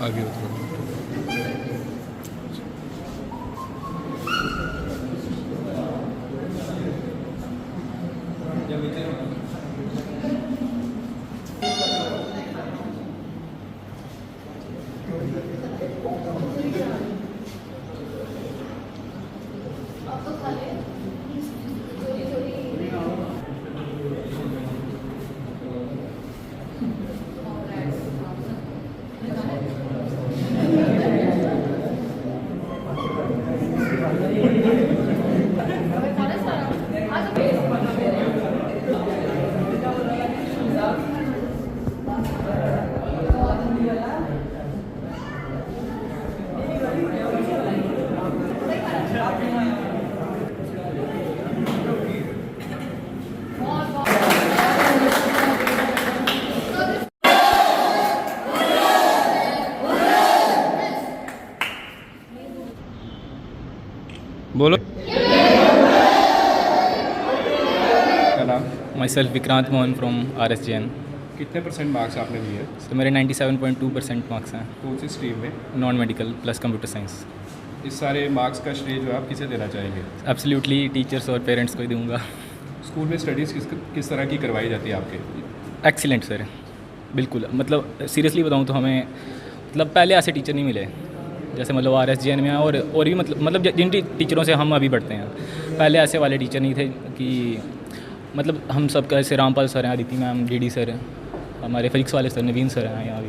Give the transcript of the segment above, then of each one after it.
आगे उतरो। बोलो। क्या नाम? My self Vikrant Mohan from RSJN। कितने परसेंट मार्क्स आपने लिए? तो मेरे 97.2% मार्क्स हैं। कौन सी स्ट्रीम में? Non medical plus computer science. इस सारे मार्क्स का श्रेय जो है आप किसे देना चाहेंगे? एब्सोल्युटली टीचर्स और पेरेंट्स को ही दूंगा। स्कूल में स्टडीज़ किस तरह की करवाई जाती है आपके? एक्सीलेंट सर, बिल्कुल। मतलब सीरियसली बताऊँ तो हमें मतलब पहले ऐसे टीचर नहीं मिले जैसे मतलब RSJN में और भी मतलब जिन टीचरों से हम अभी पढ़ते हैं, पहले ऐसे वाले टीचर नहीं थे कि मतलब हम सब कैसे रामपाल सर हैं, अदिति मैम, DD सर, हमारे फिजिक्स वाले सर नवीन सर हैं यहाँ भी।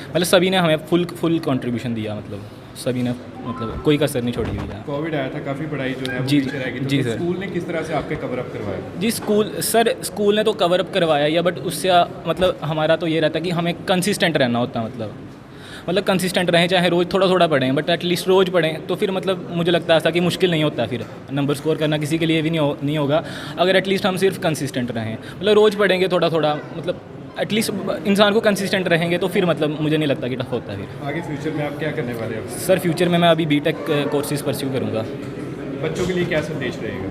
मतलब सभी ने हमें फुल कंट्रीब्यूशन दिया, मतलब सभी ने मतलब कोई कसर नहीं छोड़ी हुई है। कोविड आया था, काफ़ी पढ़ाई जो है वो जी पीछे रह गई, तो जी सर। स्कूल ने किस तरह से आपके कवर अप करवाया? जी स्कूल ने तो कवर अप करवाया या बट उससे मतलब हमारा तो ये रहता है कि हमें कंसिस्टेंट रहना होता है। मतलब कंसिस्टेंट रहें, चाहे रोज़ थोड़ा थोड़ा पढ़ें, बट एटलीस्ट रोज़ पढ़ें तो फिर मतलब मुझे लगता है ऐसा कि मुश्किल नहीं होता फिर नंबर स्कोर करना किसी के लिए भी नहीं होगा अगर एटलीस्ट हम सिर्फ कंसिस्टेंट रहें। मतलब रोज़ पढ़ेंगे थोड़ा थोड़ा, मतलब एटलीस्ट इंसान को कंसिस्टेंट रहेंगे तो फिर मतलब मुझे नहीं लगता कि टफ होता है फिर। आगे फ्यूचर में आप क्या करने वाले हो? सर फ्यूचर में मैं अभी BTech कोर्सेज परस्यू करूँगा। बच्चों के लिए क्या संदेश रहेगा?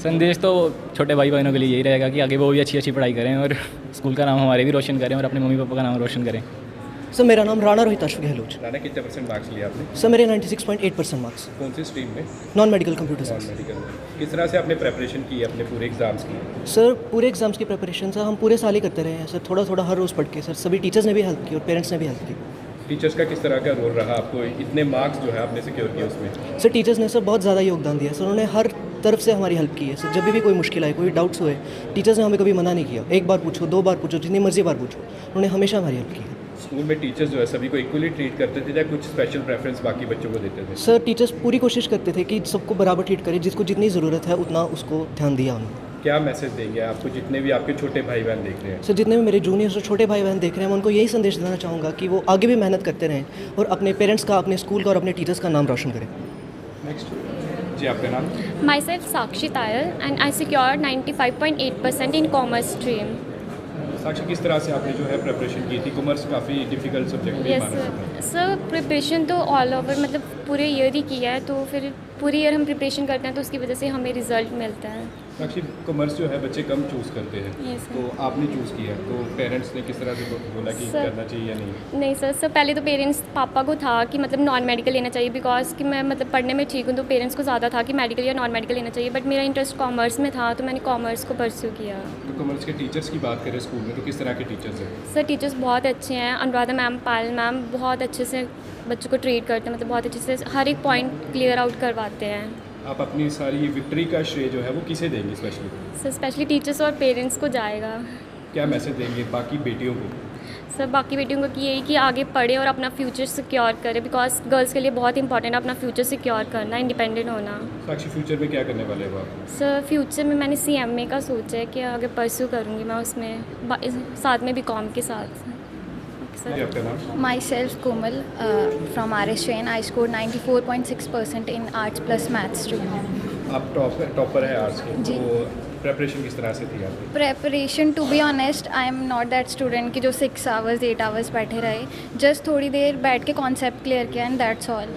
संदेश तो छोटे भाई बहनों के लिए यही रहेगा कि आगे वो भी अच्छी पढ़ाई करें और स्कूल का नाम हमारे भी रोशन करें और अपने मम्मी पापा का नाम रोशन करें। सर मेरा नाम राणा रोहिताश्व गहलोत। राणा, कितने परसेंट मार्क्स लिए आपने? सर मेरे 96.8% मार्क्स। कौन सी स्ट्रीम में? Non medical computer non science. Medical में। किस तरह से आपने प्रेपरेशन की है अपने पूरे एग्जाम्स की? सर पूरे एग्जाम्स की प्रिपरेशन सर हम पूरे साल ही करते रहे हैं सर, थोड़ा थोड़ा हर रोज़ पढ़ के। सर सभी टीचर्स ने भी हेल्प की और पेरेंट्स ने भी हेल्प की। टीचर्स का किस तरह का रोल रहा आपको इतने मार्क्स जो है आपने सिक्योर किए उसमें? सर टीचर्स ने सर बहुत ज़्यादा योगदान दिया सर, उन्होंने हर तरफ से हमारी हेल्प की है सर। जब भी कोई मुश्किल आए, कोई डाउट्स हुए, टीचर्स ने हमें कभी मना नहीं किया। एक बार पूछो, 2 बार पूछो, जितनी मर्जी बार पूछो, उन्होंने हमेशा हमारी हेल्प की है। स्कूल में टीचर्स जो है सभी को इक्वली ट्रीट करते थे या कुछ स्पेशल प्रेफरेंस बाकी बच्चों को देते थे? सर टीचर्स पूरी कोशिश करते थे कि सबको बराबर ट्रीट करें, जिसको जितनी ज़रूरत है उतना उसको ध्यान दिया उन्होंने। क्या मैसेज देंगे आपको जितने भी आपके छोटे भाई बहन देख रहे हैं? सर जितने भी मेरे जूनियर्स और छोटे भाई बहन देख रहे हैं, मैं उनको यही संदेश देना चाहूँगा कि वो आगे भी मेहनत करते रहें और अपने पेरेंट्स का, अपने स्कूल का और अपने टीचर्स का नाम रोशन करें। नेक्स्ट जी, आपका नाम? Myself Sakshi Tayal and I secured 95.8% in commerce stream. साक्षी, किस तरह से आपने जो है प्रिपरेशन की थी? कॉमर्स काफ़ी डिफिकल्ट सब्जेक्ट भी Yes माना जाता है। सर, प्रिपरेशन तो ऑल ओवर मतलब पूरे ईयर ही किया है, तो फिर पूरे ईयर हम प्रिपरेशन करते हैं तो उसकी वजह से हमें रिजल्ट मिलता है। साक्षी, कॉमर्स जो है बच्चे कम चूज़ करते हैं, Yes, sir. तो आपने चूज़ किया, तो पेरेंट्स ने किस तरह से बोला कि Sir. करना चाहिए या नहीं? नहीं सर पहले तो पेरेंट्स पापा को था कि मतलब नॉन मेडिकल लेना चाहिए, बिकॉज कि मैं मतलब पढ़ने में ठीक हूँ, तो पेरेंट्स को ज़्यादा था कि मेडिकल या नॉन मेडिकल लेना चाहिए, बट मेरा इंटरेस्ट कॉमर्स में था तो मैंने कॉमर्स को परस्यू किया। तो कॉमर्स के टीचर्स की बात करें स्कूल में, तो किस तरह के टीचर्स हैं? सर टीचर्स बहुत अच्छे हैं, अनुराधा मैम, पायल मैम बहुत अच्छे से बच्चों को ट्रीट करते हैं, मतलब बहुत अच्छे से हर एक पॉइंट क्लियर आउट करवाते हैं। आप अपनी सारी विक्ट्री का श्रेय जो है वो किसे देंगे स्पेशली? सर स्पेशली टीचर्स और पेरेंट्स को जाएगा। क्या मैसेज देंगे बाकी बेटियों को? सर बाकी बेटियों को कि यही कि आगे पढ़े और अपना फ्यूचर सिक्योर करें, बिकॉज गर्ल्स के लिए बहुत इंपॉर्टेंट है अपना फ्यूचर सिक्योर करना, इंडिपेंडेंट होना। साक्षी, फ्यूचर में क्या करने वाले हो आप? सर फ्यूचर में मैंने CMA का सोचा है कि आगे परस्यू करूँगी मैं उसमें, साथ में BCom के साथ। जी, आपका नाम? Myself Komal from RSJN. I scored 94.6% in Arts plus Maths stream. आप टॉपर है आर्ट्स के, जी। तो प्रेपरेशन किस तरह से थी आपकी? Preparation, to be honest, I am not that student कि जो 6 hours 8 hours बैठे रहे, just थोड़ी देर बैठ के कॉन्सेप्ट क्लियर किया एंड दैट्स ऑल।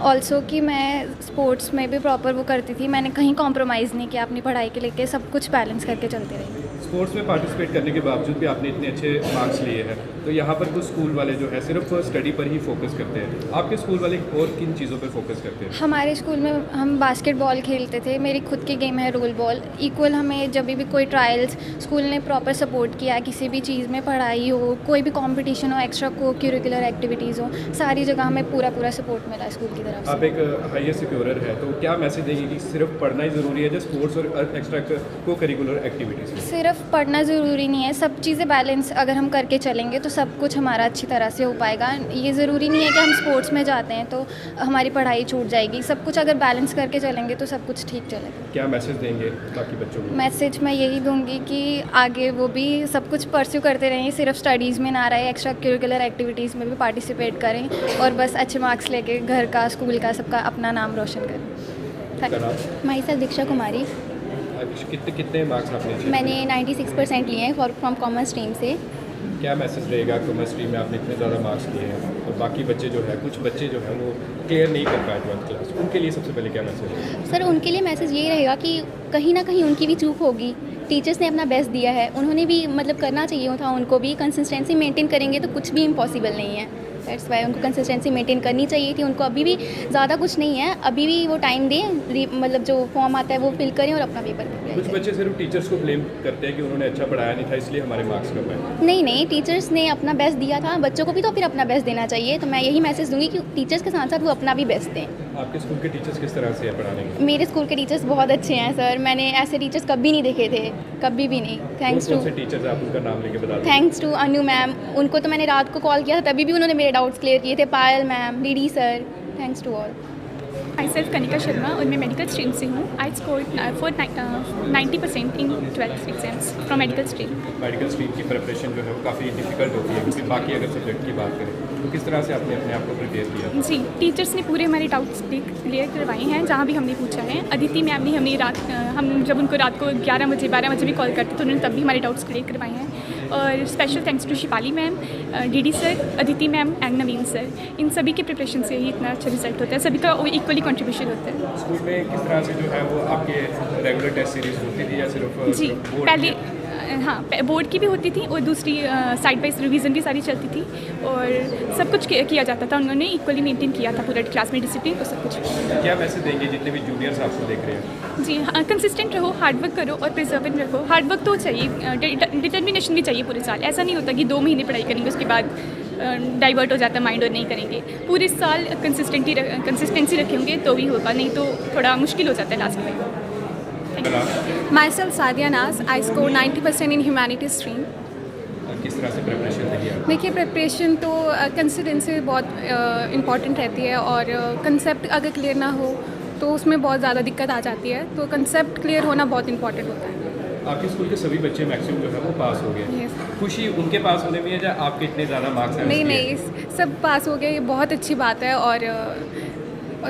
ऑल्सो कि मैं स्पोर्ट्स में भी प्रॉपर वो करती थी, मैंने कहीं कॉम्प्रोमाइज़ नहीं किया अपनी पढ़ाई के लेके, सब कुछ बैलेंस करके चलती रही। स्पोर्ट्स में पार्टिसिपेट करने के बावजूद भी आपने इतने अच्छे मार्क्स लिए हैं, तो यहाँ पर कुछ स्कूल वाले जो है सिर्फ स्टडी पर ही फोकस करते हैं, आपके स्कूल वाले और किन चीज़ों पर फोकस करते हैं? हमारे स्कूल में हम बास्केटबॉल खेलते थे, मेरी खुद की गेम है रोल बॉल। इक्वल हमें जब भी कोई ट्रायल्स स्कूल ने प्रॉपर सपोर्ट किया, किसी भी चीज़ में पढ़ाई हो, कोई भी कंपटीशन हो, एक्स्ट्रा को करिकुलर एक्टिविटीज़ हो, सारी जगह हमें पूरा सपोर्ट मिला स्कूल की तरफ से। आप एक हायर सिक्योरर है, तो क्या मैसेज देंगे कि सिर्फ पढ़ना ही ज़रूरी है या स्पोर्ट्स और एक्स्ट्रा को करिकुलर एक्टिविटीज़? सिर्फ पढ़ना ज़रूरी नहीं है, सब चीज़ें बैलेंस अगर हम करके चलेंगे तो सब कुछ हमारा अच्छी तरह से हो पाएगा। ये ज़रूरी नहीं है कि हम स्पोर्ट्स में जाते हैं तो हमारी पढ़ाई छूट जाएगी। सब कुछ अगर बैलेंस करके चलेंगे तो सब कुछ ठीक चलेगा। क्या मैसेज देंगे बाकी बच्चों को? मैसेज मैं यही दूंगी कि आगे वो भी सब कुछ परस्यू करते रहें, सिर्फ स्टडीज़ में ना रहे, एक्स्ट्रा करिकुलर एक्टिविटीज़ में भी पार्टिसिपेट करें और बस अच्छे मार्क्स लेके घर का, स्कूल का, सबका अपना नाम रोशन करें। माई सेल्फ दीक्षा कुमारी। कितने मार्क्स आपने अचीव मैंने 96% लिए हैं फ्रॉम कॉमर्स स्ट्रीम से। क्या मैसेज रहेगा कॉमर्स स्ट्रीम में आपने इतने ज़्यादा मार्क्स लिए हैं और बाकी बच्चे जो है, कुछ बच्चे जो हैं वो क्लियर नहीं कर पाए 12th क्लास, उनके लिए सबसे पहले क्या मैसेज है? सर उनके लिए मैसेज यही रहेगा कि कहीं ना कहीं उनकी भी चूक होगी, टीचर्स ने अपना बेस्ट दिया है, उन्होंने भी मतलब करना चाहिए था उनको भी। कंसिस्टेंसी मेंटेन करेंगे तो कुछ भी इम्पॉसिबल नहीं है। दैट्स वाई उनको कंसिस्टेंसी मेंटेन करनी चाहिए थी। उनको अभी भी ज़्यादा कुछ नहीं है, अभी भी वो टाइम दें, मतलब जो फॉर्म आता है वो फिल करें और अपना पेपर दें। कुछ बच्चे सिर्फ टीचर्स को ब्लेम करते हैं कि उन्होंने अच्छा पढ़ाया नहीं था इसलिए हमारे मार्क्स कम आए। नहीं, टीचर्स ने अपना बेस्ट दिया था, बच्चों को भी तो फिर अपना बेस्ट देना चाहिए। तो मैं यही मैसेज दूंगी कि टीचर्स के साथ साथ वो अपना भी बेस्ट दें। आपके स्कूल के टीचर्स किस तरह से है पढ़ाने में? मेरे स्कूल के टीचर्स बहुत अच्छे हैं सर, मैंने ऐसे टीचर्स कभी नहीं देखे थे, कभी भी नहीं। थैंक्स टू कौन से टीचर्स आप उनका नाम लेके बता दें? थैंक्स टू अनु मैम, उनको तो मैंने रात को कॉल किया था तभी भी उन्होंने मेरे डाउट्स क्लियर किए थे। Payal ma'am, DD sir, thanks to all. I self Kanika Sharma और मैं मेडिकल स्ट्रीम से हूँ। I score 90% in 12th exams from medical stream. Medical stream की प्रिपरेशन जो है वो काफ़ी डिफिकल्ट होती है, क्योंकि बाकी अगर सब्जेक्ट की बात करें तो किस तरह से आपने अपने आप को प्रिपेयर किया? जी, टीचर्स ने पूरे हमारे डाउट्स क्लियर करवाए हैं जहाँ भी हमने पूछा है। अदिति मैम ने हमें हम जब उनको रात को 11 बजे 12 बजे भी कॉल करते तो उन्होंने तब भी हमारे डाउट्स क्लियर करवाए हैं। और special thanks to Shipali ma'am, DD sir, Aditi ma'am and Naveen sir, इन सभी के प्रिपरेशन से ही इतना अच्छा रिजल्ट होता है। सभी का इक्वली कंट्रीब्यूशन होता है। स्कूल में किस तरह से जो है वो आपके रेगुलर टेस्ट सीरीज होती थी या सिर्फ जी, बोर्ड पहले की? हाँ, बोर्ड की भी होती थी और दूसरी साइड बाई रिवीजन भी सारी चलती थी और सब कुछ किया जाता था। उन्होंने इक्वली मेंटेन किया था पूरा क्लास में डिसिप्लिन और सब कुछ। क्या मैसेज देंगे जितने भी जूनियर्स आपको देख रहे हैं? जी हाँ, कंसिस्टेंट रहो, हार्डवर्क करो और प्रिजर्वेंट रखो। हार्डवर्क तो चाहिए, डिटर्मिनेशन भी चाहिए पूरे साल। ऐसा नहीं होता कि 2 महीने पढ़ाई करेंगे उसके बाद डाइवर्ट हो जाता है माइंड और नहीं करेंगे। पूरे साल कंसिस्टेंसी रखेंगे तो भी होगा, नहीं तो थोड़ा मुश्किल हो जाता है लास्ट में। माई सेल्फ सादिया नाज। आई स्कोर 90% इन ह्यूमैनिटीज स्ट्रीम। किस तरह से प्रिपरेशन रही है? देखिए, प्रिपरेशन तो कंसिस्टेंसी बहुत इम्पॉर्टेंट रहती है और कंसेप्ट अगर क्लियर ना हो तो उसमें बहुत ज़्यादा दिक्कत आ जाती है। तो कंसेप्ट क्लियर होना बहुत इंपॉर्टेंट होता है। आपके स्कूल के सभी बच्चे मैक्सिमम जो है वो पास हो गए। Yes. खुशी उनके पास होने में है या आपके इतने ज़्यादा मार्क्स आए? नहीं, सब पास हो गए, ये बहुत अच्छी बात है। और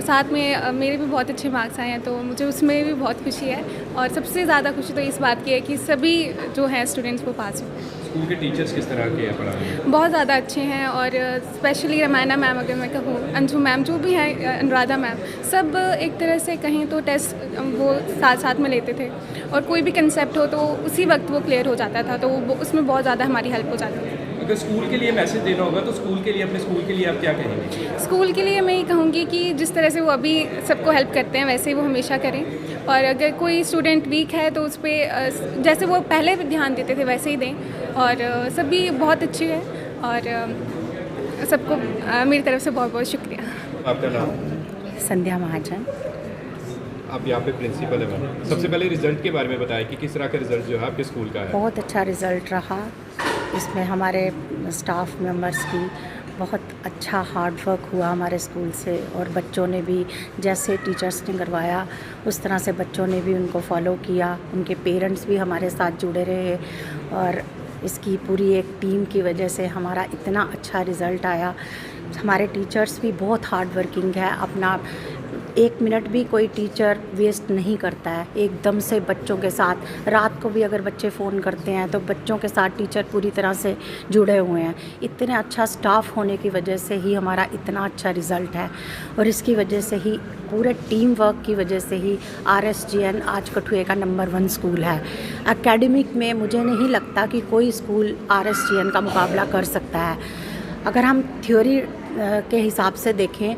साथ में मेरे भी बहुत अच्छे मार्क्स आए हैं तो मुझे उसमें भी बहुत खुशी है। और सबसे ज़्यादा खुशी तो इस बात की है कि सभी जो हैं स्टूडेंट्स वो पास हुए। स्कूल के टीचर्स किस तरह के हैं पढ़ाने में? बहुत ज़्यादा अच्छे हैं और स्पेशली रमायना मैम अगर मैं कहूँ, अंजू मैम जो भी हैं, अनुराधा मैम, सब एक तरह से कहें तो टेस्ट वो साथ में लेते थे और कोई भी कंसेप्ट हो तो उसी वक्त वो क्लियर हो जाता था, तो उसमें बहुत ज़्यादा हमारी हेल्प हो जाती थी। अगर स्कूल के लिए मैसेज देना होगा तो स्कूल के लिए, अपने स्कूल के लिए आप क्या कहेंगे? स्कूल के लिए मैं ये कहूँगी कि जिस तरह से वो अभी सबको हेल्प करते हैं वैसे ही वो हमेशा करें। और अगर कोई स्टूडेंट वीक है तो उस पर जैसे वो पहले ध्यान देते थे वैसे ही दें। और सभी बहुत अच्छे हैं और सबको मेरी तरफ से बहुत बहुत शुक्रिया। आपका नाम? संध्या महाजन। आप यहाँ पे प्रिंसिपल है मैम। सबसे पहले रिजल्ट के बारे में बताएं कि किस तरह का रिजल्ट जो है आपके स्कूल का है? बहुत अच्छा रिज़ल्ट रहा। इसमें हमारे स्टाफ मेंबर्स की बहुत अच्छा हार्ड वर्क हुआ हमारे स्कूल से और बच्चों ने भी जैसे टीचर्स ने करवाया उस तरह से बच्चों ने भी उनको फॉलो किया। उनके पेरेंट्स भी हमारे साथ जुड़े रहे और इसकी पूरी एक टीम की वजह से हमारा इतना अच्छा रिज़ल्ट आया। हमारे टीचर्स भी बहुत हार्ड वर्किंग है, अपना 1 मिनट भी कोई टीचर वेस्ट नहीं करता है, एकदम से बच्चों के साथ। रात को भी अगर बच्चे फ़ोन करते हैं तो बच्चों के साथ टीचर पूरी तरह से जुड़े हुए हैं। इतने अच्छा स्टाफ होने की वजह से ही हमारा इतना अच्छा रिज़ल्ट है, और इसकी वजह से ही, पूरे टीम वर्क की वजह से ही RSGN आज कठुए का नंबर 1 स्कूल है। एकेडमिक में मुझे नहीं लगता कि कोई स्कूल RSGN का मुकाबला कर सकता है। अगर हम थ्योरी के हिसाब से देखें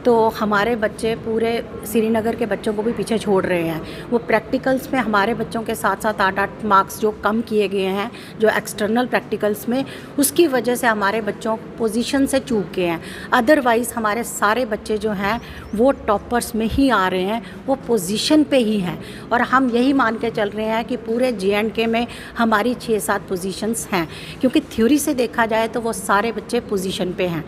तो हमारे बच्चे पूरे श्रीनगर के बच्चों को भी पीछे छोड़ रहे हैं। वो प्रैक्टिकल्स में हमारे बच्चों के साथ साथ 8-8 मार्क्स जो कम किए गए हैं जो एक्सटर्नल प्रैक्टिकल्स में, उसकी वजह से हमारे बच्चों पोजीशन से चूक गए हैं। अदरवाइज़ हमारे सारे बच्चे जो हैं वो टॉपर्स में ही आ रहे हैं, वो पोजीशन पे ही हैं। और हम यही मान के चल रहे हैं कि पूरे J&K में हमारी 6-7 पोजीशंस हैं, क्योंकि थ्योरी से देखा जाए तो वो सारे बच्चे पोजीशन पे हैं,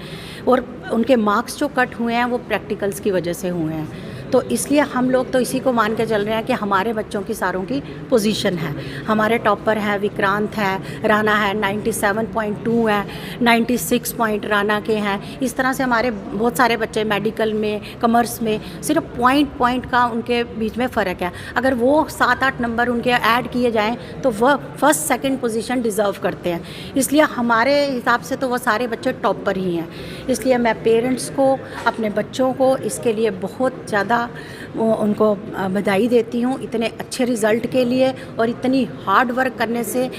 और उनके मार्क्स जो कट हुए हैं वो प्रैक्टिकल्स की वजह से हुए हैं। तो इसलिए हम लोग तो इसी को मान के चल रहे हैं कि हमारे बच्चों की सारों की पोजीशन है। हमारे टॉपर है विक्रांत है, राना है, 97.2 है, 96 पॉइंट राना के हैं। इस तरह से हमारे बहुत सारे बच्चे मेडिकल में, कॉमर्स में, सिर्फ पॉइंट का उनके बीच में फ़र्क है। अगर वो 7-8 नंबर उनके ऐड किए जाएँ तो वह फर्स्ट सेकंड पोजीशन डिज़र्व करते हैं। इसलिए हमारे हिसाब से तो वो सारे बच्चे टॉपर ही हैं। इसलिए मैं पेरेंट्स को, अपने बच्चों को इसके लिए बहुत ज़्यादा उनको बधाई देती हूँ इतने अच्छे रिज़ल्ट के लिए। और इतनी हार्ड वर्क करने से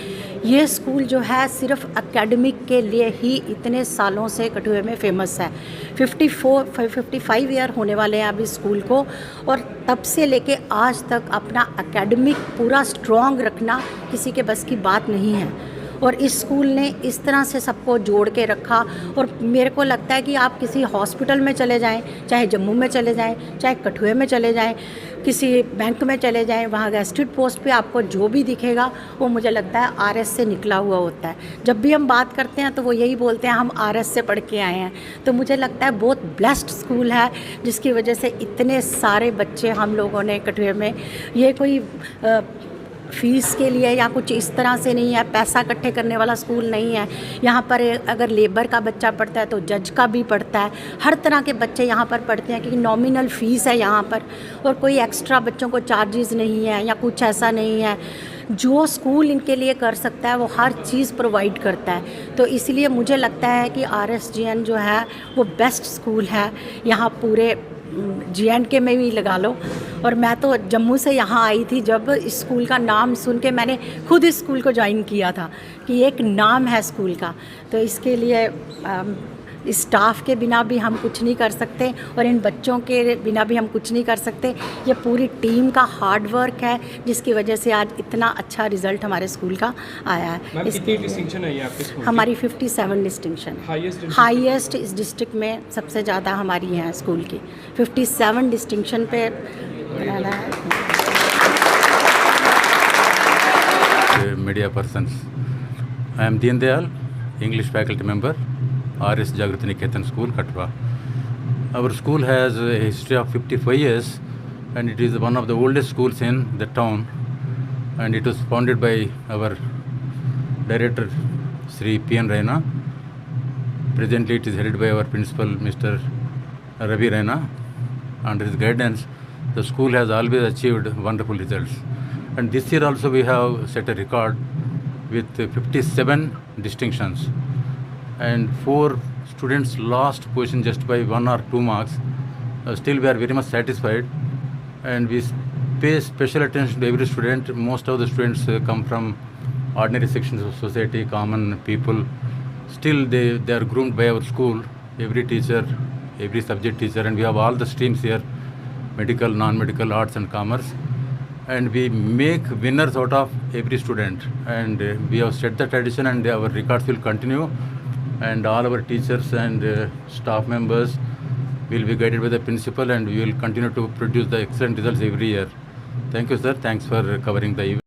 ये स्कूल जो है सिर्फ एकेडमिक के लिए ही इतने सालों से कठुए में फ़ेमस है। 55 ईयर होने वाले हैं अभी स्कूल को, और तब से लेके आज तक अपना एकेडमिक पूरा स्ट्रॉन्ग रखना किसी के बस की बात नहीं है। और इस स्कूल ने इस तरह से सबको जोड़ के रखा। और मेरे को लगता है कि आप किसी हॉस्पिटल में चले जाएं, चाहे जम्मू में चले जाएं, चाहे कठुए में चले जाएं, किसी बैंक में चले जाएं, वहाँ गेस्टेड पोस्ट पे आपको जो भी दिखेगा वो मुझे लगता है RS से निकला हुआ होता है। जब भी हम बात करते हैं तो वो यही बोलते हैं हम RS से पढ़ के आए हैं। तो मुझे लगता है बहुत ब्लेस्ड स्कूल है, जिसकी वजह से इतने सारे बच्चे हम लोगों ने कठुए में, ये कोई फ़ीस के लिए या कुछ इस तरह से नहीं है, पैसा इकट्ठे करने वाला स्कूल नहीं है। यहाँ पर अगर लेबर का बच्चा पढ़ता है तो जज का भी पढ़ता है, हर तरह के बच्चे यहाँ पर पढ़ते हैं, क्योंकि नॉमिनल फ़ीस है यहाँ पर, और कोई एक्स्ट्रा बच्चों को चार्जेस नहीं है या कुछ ऐसा नहीं है। जो स्कूल इनके लिए कर सकता है वो हर चीज़ प्रोवाइड करता है। तो इसलिए मुझे लगता है कि RSGN जो है वो बेस्ट स्कूल है यहाँ पूरे J&K में भी लगा लो। और मैं तो जम्मू से यहाँ आई थी, जब इस स्कूल का नाम सुन के मैंने खुद इस स्कूल को ज्वाइन किया था कि एक नाम है स्कूल का। तो इसके लिए इस स्टाफ के बिना भी हम कुछ नहीं कर सकते, और इन बच्चों के बिना भी हम कुछ नहीं कर सकते। ये पूरी टीम का हार्ड वर्क है जिसकी वजह से आज इतना अच्छा रिज़ल्ट हमारे स्कूल का आया है। कितनी डिस्टिंक्शन आई है आपके स्कूल? हमारी 57 डिस्टिंक्शन, हाईएस्ट इस डिस्ट्रिक्ट में सबसे ज़्यादा हमारी है स्कूल की। 57 डिस्टिंक्शन पे रहना है। Media persons, I am Deen Dayal, English faculty member, RS Jagrati Niketan School, Katwa. Our school has a history of 55 years, and it is one of the oldest schools in the town, and it was founded by our director Sri P.N. Raina. Presently it is headed by our principal Mr. Ravi Raina. Under his guidance the school has always achieved wonderful results, and this year also we have set a record with 57 distinctions, and 4 students lost position just by 1 or 2 marks. Still we are very much satisfied, and we pay special attention to every student. Most of the students come from ordinary sections of society, common people. Still they are groomed by our school, every teacher, every subject teacher, and we have all the streams here, medical, non-medical, arts and commerce, and we make winners out of every student, and we have set the tradition, and our records will continue, and all our teachers and staff members will be guided by the principal, and we will continue to produce the excellent results every year. Thank you, sir. Thanks for covering the event.